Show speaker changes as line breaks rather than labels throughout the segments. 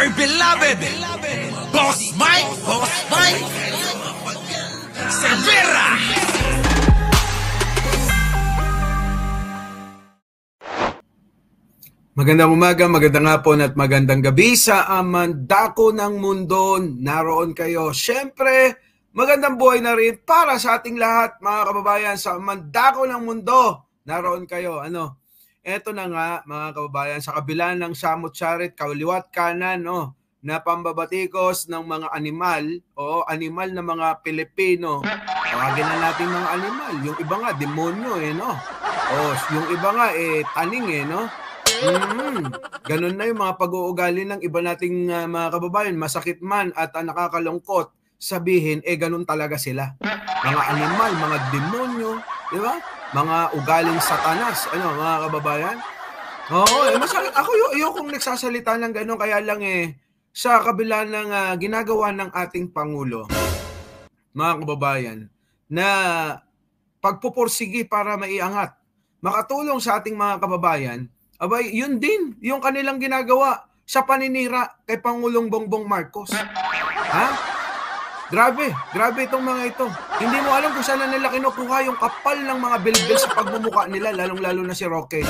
our beloved Boss Mike Cervera.
Magandang umaga, magandang hapon at magandang gabi sa mandako ng mundo. Naroon kayo. Siyempre, magandang buhay na rin para sa ating lahat, mga kababayan, sa mandako ng mundo. Naroon kayo. Eto na nga, mga kababayan, sa kabila ng samot-sarit, kaliwat kanan, na pambabatikos ng mga animal o animal na mga Pilipino. Tawagin na natin mga animal. Yung iba nga, demonyo, yung iba nga, taning, Ganun na yung mga pag-uugali ng iba nating mga kababayan, masakit man at nakakalungkot sabihin, ganun talaga sila. Mga animal, mga demonyo, di ba? Mga ugaling satanas, mga kababayan. Oo, masakit. Ako yung kung nagsasalita ng ganun, kaya lang sa kabila ng ginagawa ng ating Pangulo, mga kababayan, na pagpupursigi para maiangat, makatulong sa ating mga kababayan, abay, yun din, yung kanilang ginagawa sa paninira kay Pangulong Bongbong Marcos. Ha? Grabe itong mga ito. Hindi mo alam kung saan na nila kinukuha yung kapal ng mga bilbil sa pagmumukha nila, lalong-lalo na si Roque.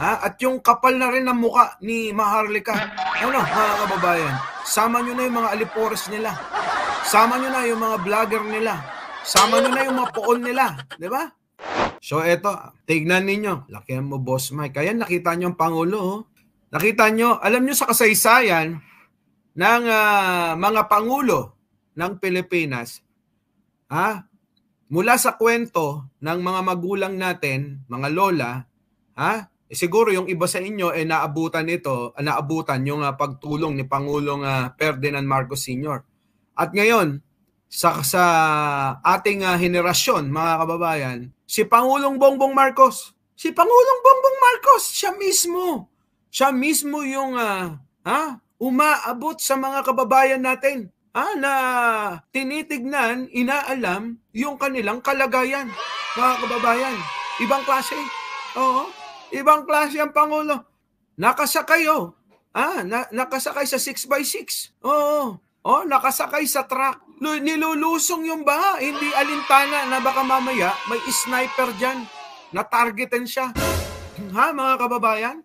Ha? At yung kapal na rin ng mukha ni Maharlika. Mga kababayan, sama nyo na yung mga alipores nila. Sama nyo na yung mga vlogger nila. Sama nyo na yung mga poon nila. Di ba? So eto, tignan ninyo, lakihan mo Boss Mike. Kaya nakita nyo ang Pangulo. Nakita nyo, alam nyo sa kasaysayan ng mga Pangulo ng Pilipinas, mula sa kwento ng mga magulang natin, mga lola, siguro yung iba sa inyo naabutan yung pagtulong ni Pangulong Ferdinand Marcos Sr. At ngayon, sa ating henerasyon, mga kababayan, si Pangulong Bongbong Marcos. Siya mismo yung umaabot sa mga kababayan natin, na tinitignan, inaalam yung kanilang kalagayan, mga kababayan. Ibang klase. Oo. Ibang klase ang Pangulo. Nakasakay, nakasakay sa 6x6. Oo. Nakasakay sa truck. Nilulusong yung baha. Hindi alintana na baka mamaya may sniper dyan na targetin siya. Mga kababayan?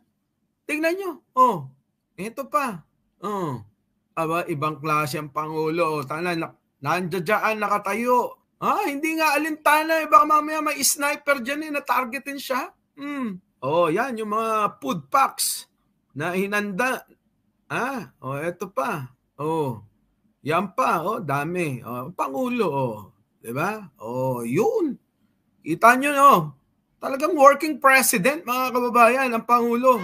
Tingnan nyo. Ito pa. Ibang klase ang Pangulo. Nandiyan nakatayo. Hindi nga alintana. Baka mamaya may sniper dyan na targetin siya. Yan yung mga food packs na hinanda. Ito pa. Yan pa, dami. Pangulo, di ba? Yun. Kita nyo, talagang working president, mga kababayan, ang Pangulo.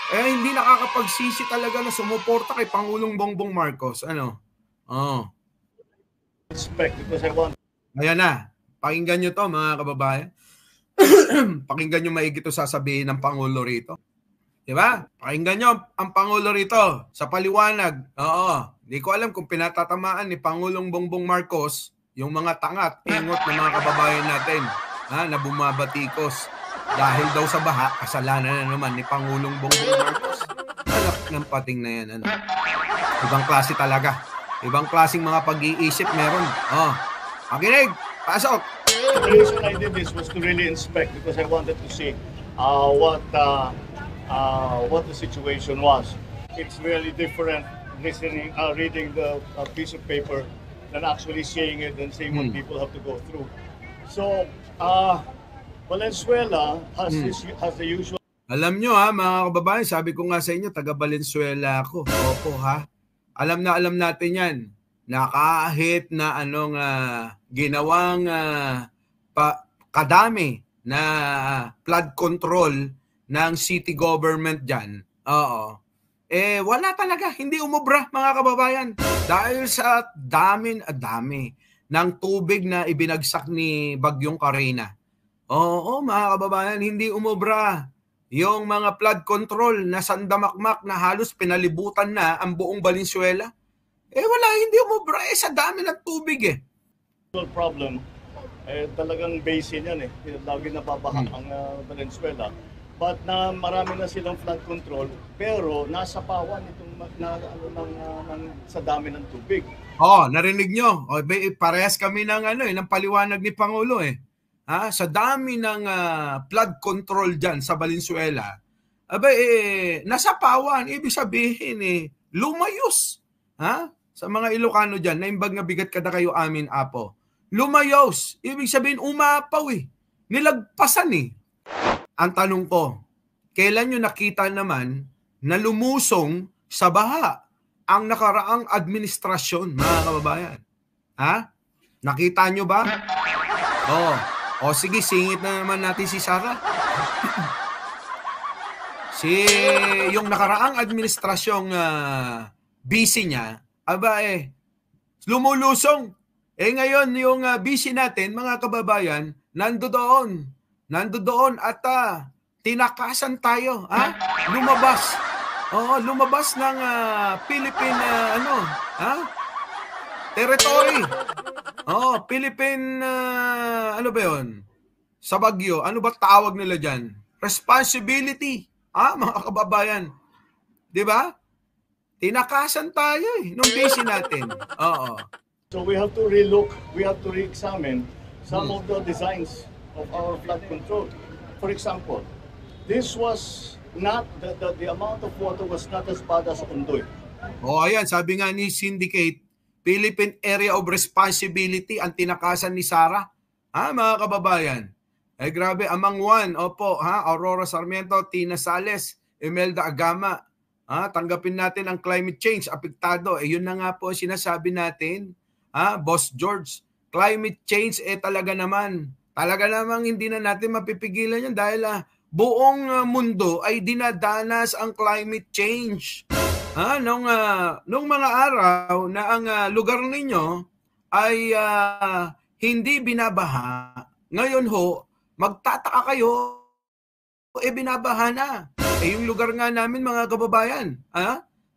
Hindi nakakapagsisi talaga na sumuporta kay Pangulong Bongbong Marcos. Ayan na. Pakinggan nyo to, mga kababayan. Pakinggan nyo maigi to sasabihin ng Pangulo rito. Diba? Pakinggan nyo ang Pangulo rito sa paliwanag. Hindi ko alam kung pinatatamaan ni Pangulong Bongbong Marcos yung mga tangat, ingot ng mga kababayan natin na bumabatikos. Dahil daw sa baha, kasalanan na naman ni Pangulong Bongbong Marcos. Anak ng pating na yan. Ibang klase talaga. Ibang klaseng mga pag-iisip meron. Pakinig! Pasok!
The reason I did this was to really inspect because I wanted to see what the situation was. It's really different reading the piece of paper than actually seeing it and seeing what people have to go through. So, Valenzuela has the usual.
Alam nyo mga kababayan, sabi ko nga sa inyo, taga Valenzuela ako. Opo alam natin yan. Na kahit na ginawang kadami na flood control ng city government dyan, wala talaga, hindi umubra mga kababayan. Dahil sa dami ng tubig na ibinagsak ni Bagyong Carina. Mga kababayan, hindi umubra yung mga flood control na sandamakmak na halos pinalibutan na ang buong Valenzuela. Wala, hindi umubra sa dami ng tubig
problem. Talagang basin yan lagi nababaha ang Valenzuela. but na marami na silang flood control, pero nasa pawan itong sa dami ng tubig.
Narinig nyo. Parehas kami ng paliwanag ni Pangulo eh. Sa dami ng flood control dyan sa Valenzuela, nasa pawan, ibig sabihin lumayos. Sa mga Ilocano dyan, naimbag nga bigat kada kayo amin, Apo. Lumayos, ibig sabihin umapaw nilagpasan Ang tanong ko, kailan nyo nakita naman na lumusong sa baha ang nakaraang administrasyon, mga kababayan? Nakita nyo ba? Sige, singit na naman natin si Sara. Yung nakaraang administrasyong busy niya, lumulusong. Ngayon, yung busy natin, mga kababayan, nandoon at tinakasan tayo. Lumabas. Lumabas ng Philippine, territory. Philippine, ano ba yun? Sa Baguio, ano ba tawag nila dyan? Responsibility. Mga kababayan. Diba? Tinakasan tayo nung busy natin.
So we have to relook, we have to re-examine some of the designs of our flood control. For example, this was not, the amount of water was not as bad as Ondoy.
Ayan, sabi nga ni Syndicate, Philippine Area of Responsibility ang tinakasan ni Sara. Mga kababayan. Grabe, among one, Aurora Sarmiento, Tina Sales, Imelda Agama. Tanggapin natin ang climate change, apektado. Yun na nga po sinasabi natin, Boss George. Climate change, talaga namang hindi na natin mapipigilan yan dahil buong mundo ay dinadanas ang climate change. Nung mga araw na ang lugar ninyo ay hindi binabaha, ngayon magtataka kayo, binabaha na. Yung lugar nga namin, mga kababayan,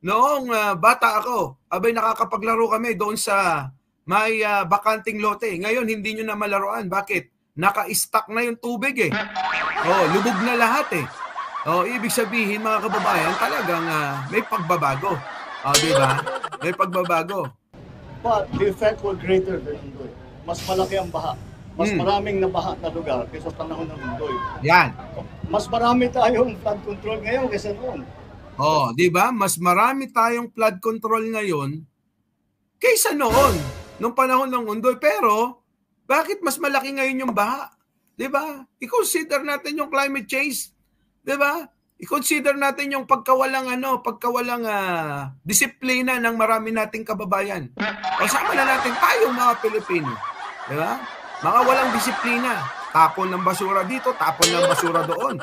noong bata ako, nakakapaglaro kami doon sa may bakanting lote. Ngayon, hindi nyo na malaruan. Bakit? Naka-stack na yung tubig lubog na lahat ibig sabihin, mga kababayan, talagang may pagbabago. Diba? May pagbabago.
But the effect was greater than Ondoy. Mas malaki ang baha. Mas maraming nabaha na lugar kaysa panahon ng Ondoy. Yan. Mas marami tayong flood control ngayon kaysa noon.
Diba? Mas marami tayong flood control ngayon kaysa noon, nung panahon ng Ondoy. Pero, bakit mas malaki ngayon yung baha? Diba? I-consider natin yung climate change. Diba? I-consider natin yung pagkawalang disiplina ng marami nating kababayan. Kasama na natin tayong mga Pilipino. Diba? Mga walang disiplina. Tapon ng basura dito, tapon ng basura doon.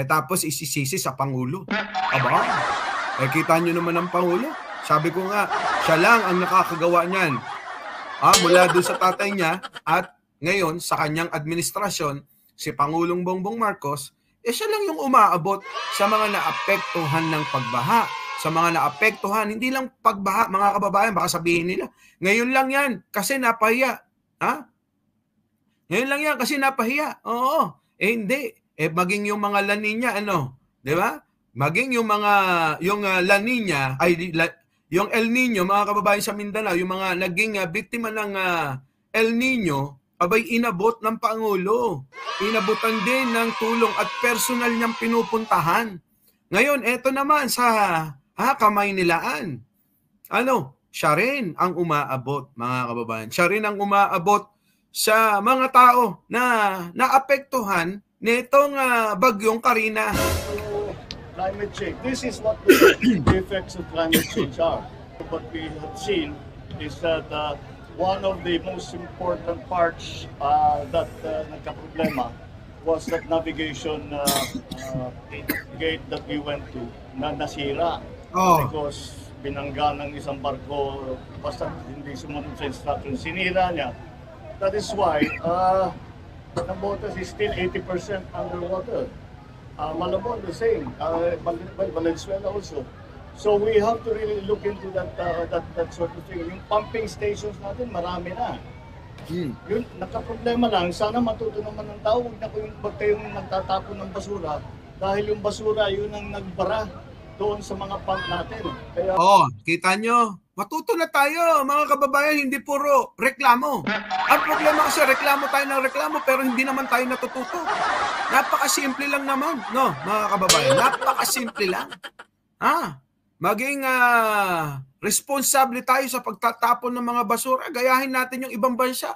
Tapos isisisi sa Pangulo. Kita nyo naman ang Pangulo. Sabi ko nga, siya lang ang nakakagawa niyan. Mula doon sa tatay niya at ngayon sa kanyang administrasyon, si Pangulong Bongbong Marcos, siya lang yung umaabot sa mga naapektuhan ng pagbaha. Sa mga naapektuhan, hindi lang pagbaha, mga kababayan, baka sabihin nila, ngayon lang yan kasi napahiya. Ngayon lang yan kasi napahiya. Hindi. Maging yung mga La Nina, di ba? Maging yung La Nina, yung El Nino, mga kababayan sa Mindanao, yung mga naging biktima ng El Nino, inabot ng Pangulo. Inabutan din ng tulong at personal niyang pinupuntahan. Ngayon, eto naman sa Kamaynilaan. Siya rin ang umaabot, mga kababayan. Siya rin ang umaabot sa mga tao na naapektuhan nitong bagyong Karina.
Climate change. This is what the effects of climate change are. What we have seen is that one of the most important parts that nagka-problema was that navigation gate that we went to na nasira. Because binangga ng isang barko basta hindi sumunod sa instruction, sinira niya. That is why Navotas is still 80% underwater. Malabon the same. Valenzuela also. So we have to really look into that sort of thing. Yung pumping stations natin, marami na. Yun, nagka-problema lang. Sana matuto naman ng tao. Huwag na kayong nagtatapon ng basura. Dahil yung basura, yun ang nagbara doon sa mga pump natin. Kaya,
Kita nyo? Matuto na tayo, mga kababayan, hindi puro reklamo. Ang problema kasi reklamo tayo ng reklamo pero hindi naman tayo natututo. Napakasimple lang naman, no, mga kababayan? Napakasimple lang. Maging responsable tayo sa pagtatapon ng mga basura, gayahin natin yung ibang bansa.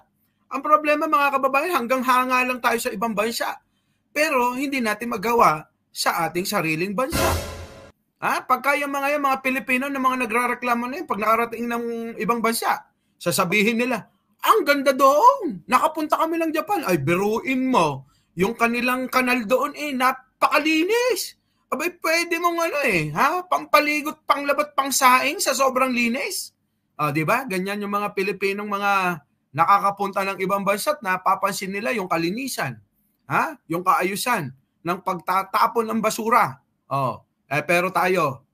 Ang problema, mga kababayan, hanggang hanga lang tayo sa ibang bansa. Pero hindi natin magawa sa ating sariling bansa. Pagka yung mga Pilipino na mga nagrareklamo na yun, pag nakarating ng ibang bansa, sasabihin nila, ang ganda doon, nakapunta kami ng Japan. Ay, biruin mo, yung kanilang kanal doon napakalinis. Abay, pwede mong pampaligot, panglabat, pangsaing sa sobrang linis. Di ba? Ganyan yung mga Pilipinong mga nakakapunta ng ibang bansa at napapansin nila yung kalinisan, yung kaayusan ng pagtatapon ng basura. Pero tayo,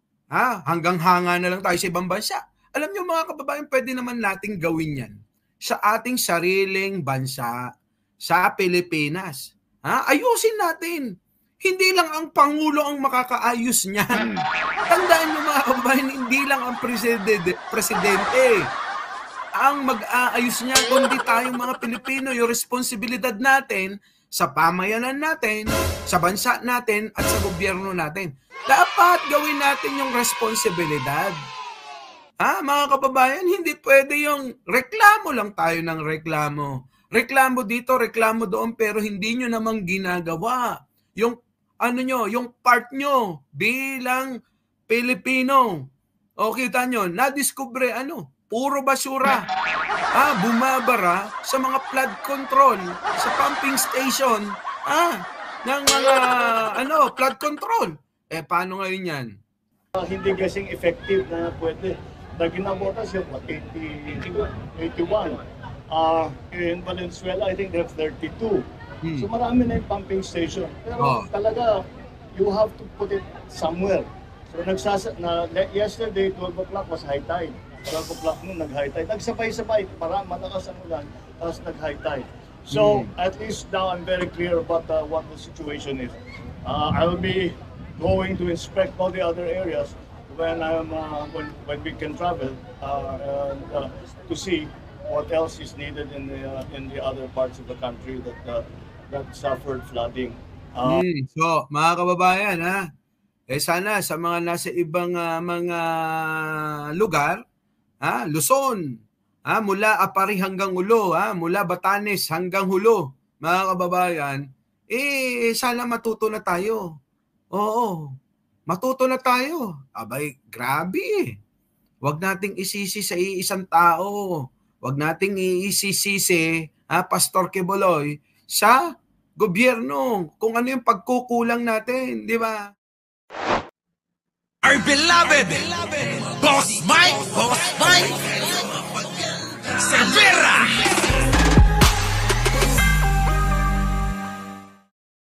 hanggang hanga na lang tayo sa ibang bansa. Alam niyo mga kababayan, pwede naman nating gawin yan sa ating sariling bansa, sa Pilipinas. Ayusin natin. Hindi lang ang Pangulo ang makakaayos niyan. Tandaan niyo mga kababayan, hindi lang ang presidente ang mag-aayos niyan, kundi tayong mga Pilipino, yung responsibilidad natin sa pamayanan natin, sa bansa natin, at sa gobyerno natin. Dapat gawin natin yung responsibilidad. Mga kababayan, hindi pwede yung reklamo lang tayo ng reklamo. Reklamo dito, reklamo doon, pero hindi nyo namang ginagawa. Yung yung part nyo bilang Pilipino. Kita nyo, nadiskubre puro basura. Bumabara sa mga flood control, sa pumping station, ng mga flood control. Paano ngayon yan?
hindi kasing effective na pwede. Na ginabotas yung 81. In Valenzuela, I think they have 32. So marami na yung pumping station. Pero talaga, you have to put it somewhere. So yesterday, 12 o'clock was high tide. 12 o'clock noon, nag-high tide. Nagsabay-sabay, para malakas ang ulan, tapos nag-high tide. So at least now I'm very clear about what the situation is. I will be going to inspect all the other areas when we can travel to see what else is needed in the other parts of the country that suffered flooding.
So, mga kababayan, sana sa mga nasa ibang mga lugar, Luzon, mula Apari hanggang Ulo, mula Batanes hanggang Hulo, mga kababayan, sana matuto na tayo. Oo, matuto na tayo. Abay, grabe. Huwag nating isisi sa isang tao. Huwag nating iisisisi, Pastor Quiboloy, sa gobyerno kung ano yung pagkukulang natin, di ba?
Our beloved Boss Mike!